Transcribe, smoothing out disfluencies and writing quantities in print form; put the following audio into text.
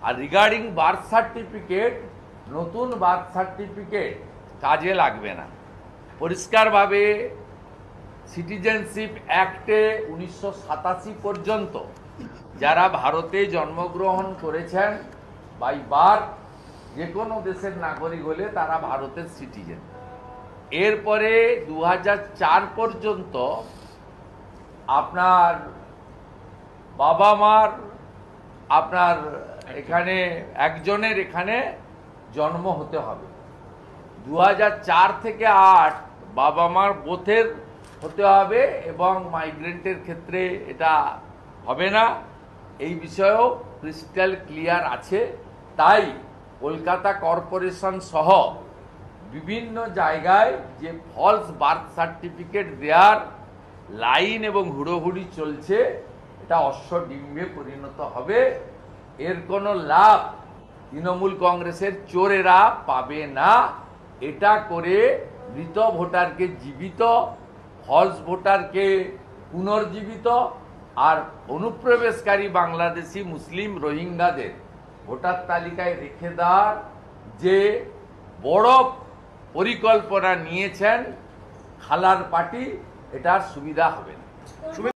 আর regarding birth certificate, নতুন birth certificate কাজে লাগবে না। পরিষ্কারভাবে সিটিজেনশিপ অ্যাক্টে 1987 পর্যন্ত যারা ভারতে জন্মগ্রহণ করেছেন বাই বার্থ, যে কোনো দেশের নাগরিক হলে তারা ভারতের সিটিজেন। এরপরে 2004 পর্যন্ত আপনার বাবা মার আপনার এখানে একজনের এখানে জন্ম হতে হবে। 2004 থেকে 8 বাবা মার বোথের হতে হবে এবং মাইগ্রেন্টের ক্ষেত্রে এটা হবে না। এই বিষয়েও ক্রিস্টাল ক্লিয়ার আছে। তাই কলকাতা কর্পোরেশন সহ বিভিন্ন জায়গায় যে ফলস বার্থ সার্টিফিকেট দেওয়ার লাইন এবং হুড়োহুড়ি চলছে, এটা অশ্বডিম্বে পরিণত হবে। এর কোনো লাভ তৃণমূল কংগ্রেসের চোরেরা পাবে না। এটা করে মৃত ভোটারকে জীবিত, ফলস ভোটারকে পুনর্জীবিত, আর অনুপ্রবেশকারী বাংলাদেশি মুসলিম রোহিঙ্গাদের ভোটার তালিকায় রেখে দেওয়ার যে বড় পরিকল্পনা নিয়েছেন খালার পার্টি, এটার সুবিধা হবে না।